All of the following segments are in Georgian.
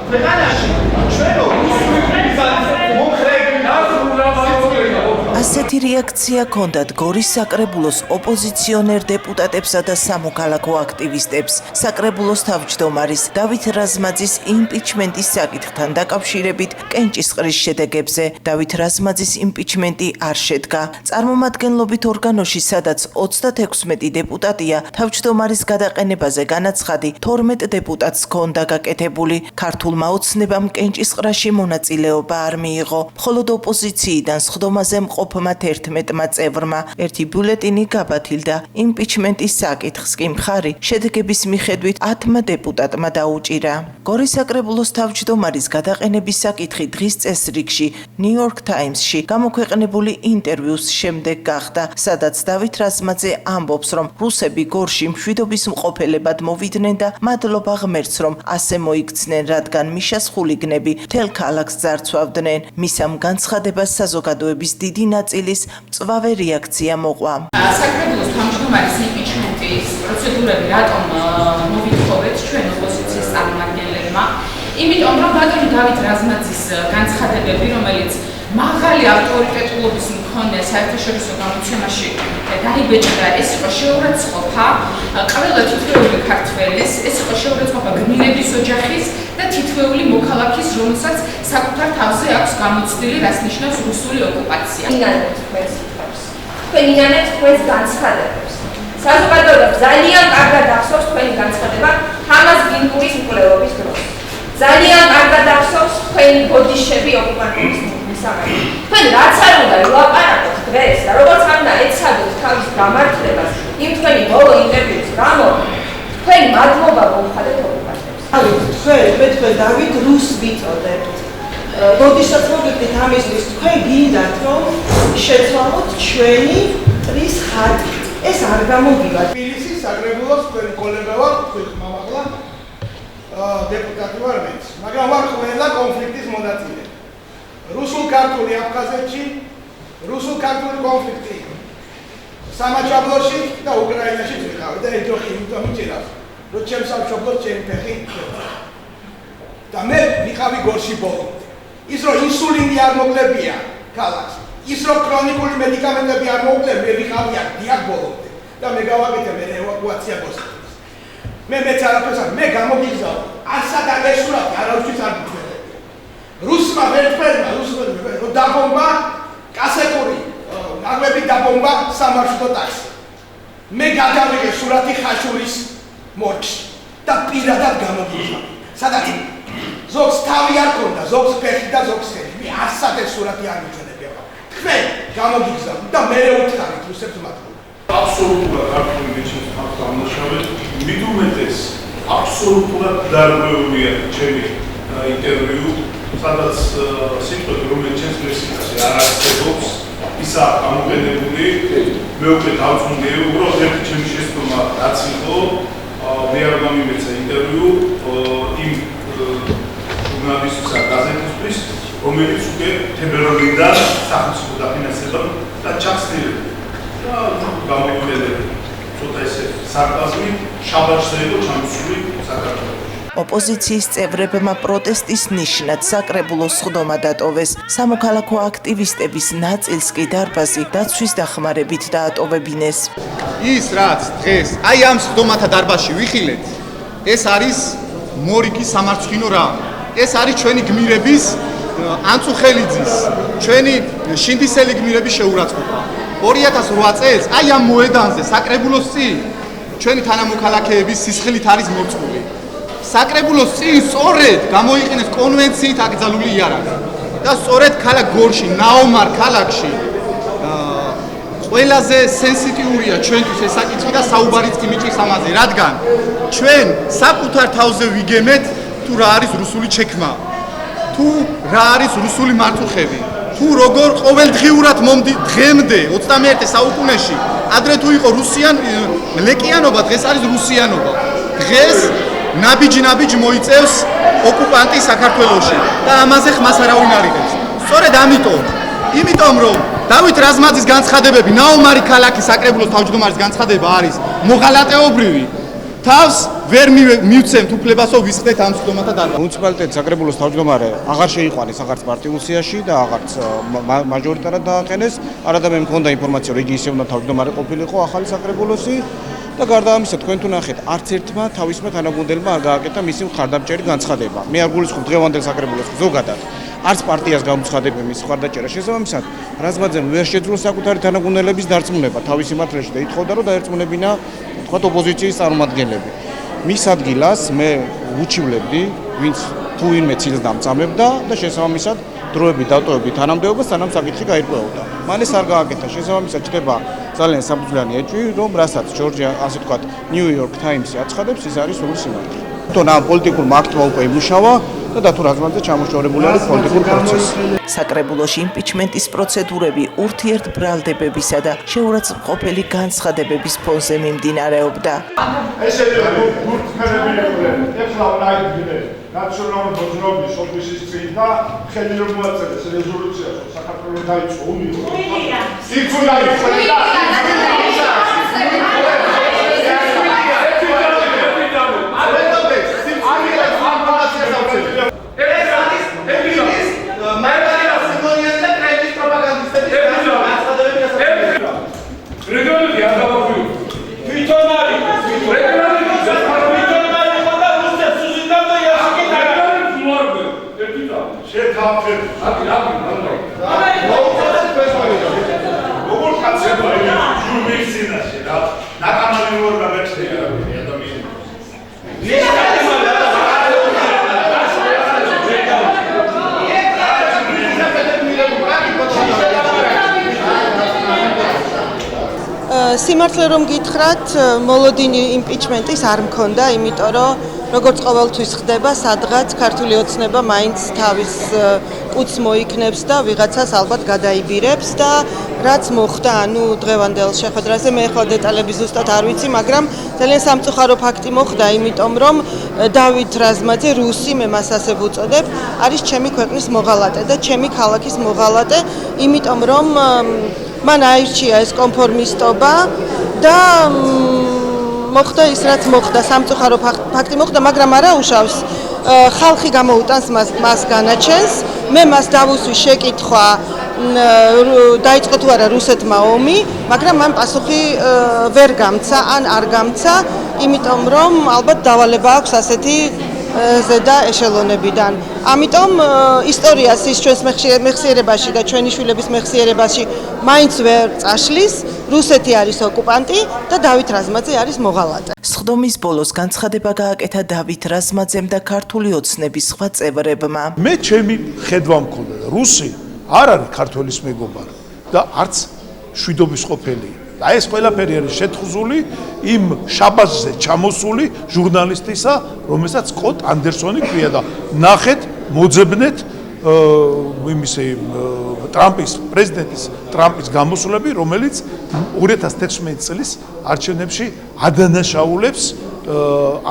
ქვეყანაში ჩვენო რუსული ასეთი რეაქცია ჰქონდათ გორის საკრებულოს ოპოზიციონერ დეპუტატებსა და სამოქალაქო აქტივისტებს. საკრებულოს თავმჯდომარის დავით რაზმაძის იმპიჩმენტის საკითხთან დაკავშირებით კენჭისყრის შედეგებზე. დავით რაზმაძის იმპიჩმენტი არ შედგა. წარმომადგენლობით ორგანოში, სადაც 36 დეპუტატია, თავმჯდომარის გადაყენებაზე განაცხადი 12 დეპუტატს ჰქონდა გაკეთებული. ქართულმა ოცნებამ კენჭისყრაში მონაწილეობა არ მიიღო. მხოლოდ ოპოზიციიდან სხდომაზე მყოფ 11 წევრმა ერთი ბიულეტინი გაბათილდა. იმპიჩმენტის საკითხს კი მხარი შედეგების მიხედვით 10 დეპუტატმა დაუჭირა. გორის საკრებულოს თავმჯდომარის გადაყენების საკითხი დღის წესრიგში New York Times-ში გამოქვეყნებული ინტერვიუს შემდეგ გახდა, სადაც დავით რაზმაძე ამბობს, რომ რუსები გორში მშვიდობის მყოფელებად მოვიდნენ და მადლობა ღმერთს, რომ ასე მოიქცნენ, რადგან მიშას ხულიგნები მთელ ქალაქს ძარცვავდნენ. მის ამ განცხადებას საზოგადოების დიდი ნაწილის მწვავე რეაქცია მოყვა. საკრებულოს თავმჯდომარის იმპიჩმენტის პროცედურები რატომ მოვითხოვეთ ჩვენ ოპოზიციის წარმომადგენლებმა? იმიტომ რომ ბატონი დავით რაზმაძის განცხადებები, რომელიც მაღალი ავტორიტეტულობის მქონე საერთაშორისო გამოცემაში დაიბეჭდა, ეს იყო შეურაცხყოფა ყველა თითოეული ქართველის, ეს იყო შეურაცხყოფა გმირების ოჯახის და თითოეული მოქალაქის, რომელსაც საკუთარ თავზე აქვს გამოცდილი, რაც ნიშნავს რუსული ოკუპაცია. თქვენ ინანეთ თქვენს განცხადებებს. საზოგადოებას ძალიან კარგად ახსოვს თქვენი განცხადება თამაზ გინგურის მკვლელობის დროს. ძალიან კარგად ახსოვს თქვენი ბოდიშები ოკუპანტების მისაღები. თქვენ რაც არ უნდა ვილაპარაკოთ დღეს და როგორც არ უნდა ეცადოთ თავის გამართლებას იმ თქვენი ბოლო ინტერვიუს გამო, თქვენ მადლობა მოუხადეთ ოკუპანტებს. მე თქვენ დავით რუს ვიწოდებთ. როდესაც მოგიგდით ამისთვის, თქვენ გინდათ რომ შეცვალოთ ჩვენი ტრის ხატი. ეს არ გამოგივათ. თბილისის საკრებულოს თქვენი კოლეგა ვარ, თქვენ მამაღლა დეპუტატი ვარ მეც, მაგრამ ვარ ყველა კონფლიქტის მონაწილე. რუსულ-ქართული აფხაზეთში, რუსულ-ქართული კონფლიქტი სამაჩაბლოში და უკრაინაში ვიყავი და ეჯოხი იმიტომ მიჭირავს, რომ ჩემს სამშობლოს ჩემი ფეხი და მე ვიყავი გორში ბოლომდე. ის რომ ინსულინი არ მოგლებია ქალაქს, ის რომ ქრონიკული მედიკამენტები არ მოგლებ, მე ვიყავი აქ დიახ ბოლომდე და მე გავაკეთე მე ევაკუაცია გორში. მეც არაფერს არ მე გამოგიგზავნა. ასად აღესურათ არავისთვის არ მითხოვდა. რუსმა ვერტფერმა რომ დაბომბა კასეტური ნაგვები დაბომბა სამარშრუტო ტაქსი. მე გადავიღე სურათი ხაშურის მორგში და პირადად გამოგიგზავნა. სადაც ზოგს თავი არ ქონდა, ზოგს ფეხი და ზოგს ხელი. მე ასად ეს სურათი არ მიწოდებია. თქვენ გამოგიგზავნით და მე ვუთხარით რუსებს მადლობა. აბსოლუტურად ქართული მეჩეთის დამნაშავე მით უმეტეს აბსოლუტურად დარღვეულია ჩემი ინტერვიუ, სადაც სიტყვები, რომელიც ჩემს ლექსიკაში არ არსებობს, ისა გამოყენებული, მე უკვე დავწუნდი, უბრალოდ ერთი ჩემი შეცდომა რაც იყო, მე არ გამიმეცა ინტერვიუ იმ ჟურნალისტისა გაზეთისთვის, რომელიც უკვე თებერვალიდან სახელმწიფო დაფინანსებამ და ჩახსნილება. გამოვიდეთ ცოტა ესე სარკაზმი, შაბათზე იყო ჩამოსული საქართველოში. ოპოზიციის წევრებმა პროტესტის ნიშნად საკრებულოს სხდომა დატოვეს. სამოქალაქო აქტივისტების ნაწილს კი დარბაზი დაცვის დახმარებით დაატოვებინეს. ის რაც დღეს აი ამ სხდომათა დარბაზში ვიხილეთ, ეს არის მორიგი სამარცხინო რა. ეს არის ჩვენი გმირების ანწუხელიძის, ჩვენი შინდისელი გმირების შეურაცხყოფა. 2008 წელს აი ამ მოედანზე საკრებულოს წინ ჩვენი თანამოქალაქეების სისხლით არის მორწმული. საკრებულოს წინ სწორედ გამოიყენეს კონვენციით აკრძალული იარაღი და სწორედ ქალაქ გორში, ნაომარ ქალაქში ყველაზე სენსიტიურია ჩვენთვის ეს საკითხი და საუბარიც კი მიჭირს ამაზე, რადგან ჩვენ საკუთარ თავზე ვიგემეთ თუ რა არის რუსული ჩექმა, თუ რა არის რუსული მართუხები. თუ როგორ ყოველდღიურად დღემდე 21 საუკუნეში ადრე თუ იყო ლეკიანობა, დღეს არის რუსიანობა. დღეს ნაბიჯი მოიწევს ოკუპანტი საქართველოში და ამაზე ხმას არავინ არ იღებს. სწორედ იმიტომ რომ დავით რაზმაძის განცხადებები, ნაომარი ქალაქის საკრებულოს თავმჯდომარის განცხადება არის მოღალატეობრივი, თავს ვერ მივცემთ უფლებასო ვისხდეთ ამ სხდომათა დარღვევას. მუნიციპალიტეტის საკრებულოს თავმჯდომარე აღარ შეიყვანეს აღარც პარტიულ სიაში და აღარც მაჟორიტარად დააყენეს. არადა მე მქონდა ინფორმაცია, რომ იგი ისე უნდა თავმჯდომარე ყოფილიყო ახალი საკრებულოსი და გარდა ამისა თქვენ თუ ნახეთ, არც ერთმა თავისმა თანაგუნდელმა არ გააკეთა მისი მხარდამჭერი განცხადება. მე არ გულისხმობ დღევანდელ საკრებულოს ზოგადად. არც პარტიას გამოცხადება მის მხარდაჭერა შესაბამისად, რაზმაძემ ვერ შეძლო საკუთარი თანაგუნდელების დარწმუნება თავის სიმართლეში და ითხოვდა, რომ დაერწმუნებინა, თქვათ, ოპოზიციის წარმომადგენლები. მის ადგილას მე უჩივლებდი, ვინც თუ ვინმე ცილს დამწამებდა და შესაბამისად დროებით დატოვებდი თანამდებობას, სანამ საკითხი გაირკვეოდა. მან ეს არ გააკეთა. შესაბამისად ჩდება ძალიან საფუძვლიანი ეჭვი, რომ რასაც ჯორჯია, ასე ვთქვათ, New York Times-ი აცხადებს, ის არის სრული სიმართლე. თვითონ ამ პოლიტიკურმა აქტმა უკვე იმუშავა და დათო რაზმაძე ჩამოშორებული არის პოლიტიკურ პროცესში. საკრებულოში იმპიჩმენტის პროცედურები ურთიერთბრალდებებისა და შეურაცხმყოფელი განცხადებების ფონზე მიმდინარეობდა. ესეთი გურთმენები იყვნენ, ეხლა დაიდგინეს ნაციონალური მოძრაობის ოფისის წინ და ხელი რომ მოაწერეს რეზოლუციას, რომ საქართველოს დაიწყო ომი. სიმართლე რომ გითხრათ, მოლოდინი იმპიჩმენტის არ მქონდა, იმიტომ რომ როგორც ყოველთვის ხდება, სადღაც ქართული ოცნება მაინც თავის კუც მოიქნებს და ვიღაცას ალბათ გადაიბირებს და რაც მოხდა, ანუ დღევანდელ შეხვედრაზე მე ახლა დეტალები ზუსტად არ ვიცი, მაგრამ ძალიან სამწუხარო ფაქტი მოხდა, იმიტომ რომ დავით რაზმაძე, რუსი, მე მას ასე ვუწოდებ, არის ჩემი ქვეყნის მოღალატე და ჩემი ქალაქის მოღალატე, იმიტომ რომ მან აირჩია ეს კონფორმისტობა და მოხდა ის რაც მოხდა, სამწუხარო ფაქტი მოხდა, მაგრამ არა უშავს ხალხი გამოუტანს მას განაჩენს. მე მას დავუსვი შეკითხვა დაიწყო თუ არა რუსეთმა ომი, მაგრამ მან პასუხი ვერ გამცა, ან არ გამცა, იმიტომ რომ ალბათ დავალება აქვს ასეთი ზედა ეშელონებიდან. ამიტომ ისტორიას ის ჩვენს მეხსიერებაში და ჩვენი შვილების მეხსიერებაში მაინც ვერ წაშლის. რუსეთი არის ოკუპანტი და დავით რაზმაძე არის მოღალატე. სხდომის ბოლოს განცხადება გააკეთა დავით რაზმაძემ და ქართული ოცნების სხვა წევრებმა. მე ჩემი ხედვა მქონდა, რუსი არ არის ქართველის მეგობარი და არც შვიდობის ყოფილი. და ეს ყველაფერი არის შეთხზული იმ შაბათზე ჩამოსული ჟურნალისტისა, რომელსაც სკოტ ანდერსონი ქვია და ნახეთ, მოძებნეთ ტრამპის პრეზიდენტის ტრამპის გამოსვლები, რომელიც 2011 წლის არჩევნებში ადანაშაულებს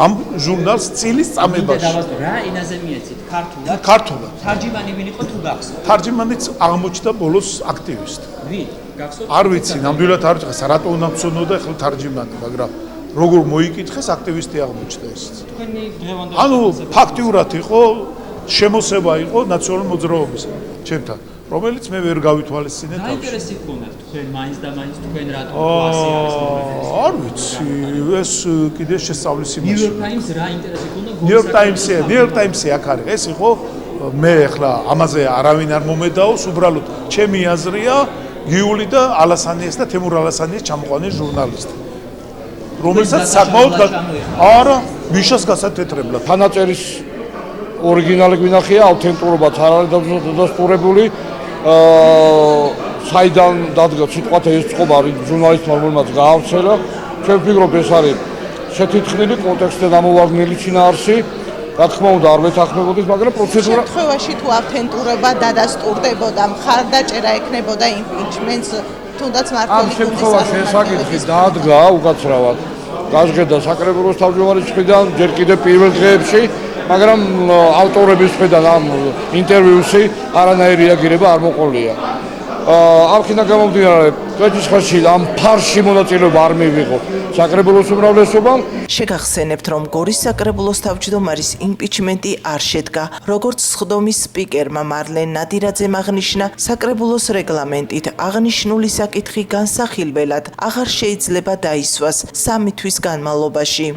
ამ ჟურნალს წილის წამებაში. რა ენაზე მიეცით? ქართულად? ქართულად. თარჯიმანი ვინ იყო თუ გახსოვთ? თარჯიმანიც აღმოჩნდა ბოლოს აქტივისტი. ვინ? გახსოვთ? არ ვიცი, ნამდვილად არ ვიცი, რატო უნდა მცოდნოდა ახლა თარჯიმანი, მაგრამ როგორ მოიკითხეს აქტივისტი აღმოჩნდა ეს. თქვენი დღევანდელი ანუ ფაქტიურად იყო შემოსება იყო ნაციონალური მოძრაობის ჩემთან, რომელიც მე ვერ გავითვალისწინე თავში. რა ინტერესი გქონდათ თქვენ მაინც და მაინც თქვენ რატომ ასე არის? არ ვიცი, ეს კიდე შესწავლის იმაში. New York Times რა ინტერესი გქონდა? New York Times-ი აქ არის. ეს იყო მე ახლა ამაზე არავინ არ მომედაოს, უბრალოდ ჩემი აზრია, გიული და ალასანიეს და თემურ ალასანიეს ჩამოყვანილი ჟურნალისტი. რომელსაც საკმაოდ არა, მიშას გასათეთრებლა. თანაწერის ორიგინალი გვინახია, ავთენტურობაც არ არის დადასტურებული. საიდან დადგა სიტყვათა ეს წყობა ჟურნალისტმა რომელმაც გაავრცელა. ჩვენ ვფიქრობ ეს არის შეთითხნილი კონტექსტზე დამოვარდნილი წინაარსი. რა თქმა უნდა არ ვეთანხმებოდეს, მაგრამ პროცედურა შემთხვევაში თუ ავთენტურობა დადასტურდებოდა, მხარდაჭერა ექნებოდა იმპიჩმენტს, თუნდაც მართლაც ამ შემთხვევაში ეს საკითხი დადგა უკაცრავად. გაზღედა საკრებულოს თავმჯდომარის მხრიდან ჯერ კიდევ პირველ დღეებში, მაგრამ ავტორების მხრიდან ამ ინტერვიუსი არანაირი რეაგირება არ მოყოლია. ამქიდან გამომდინარე, წვეთის ხელში ამ ფარში მონაწილეობა არ მივიღო საკრებულოს უმრავლესობამ. შეგახსენებთ, რომ გორის საკრებულოს თავმჯდომარის იმპიჩმენტი არ შედგა, როგორც სხდომის სპიკერმა მარლენ ნადირაძემ აღნიშნა, საკრებულოს რეგლამენტით აღნიშნული საკითხი განსახილველად აღარ შეიძლება დაისვას 3 თვის განმავლობაში.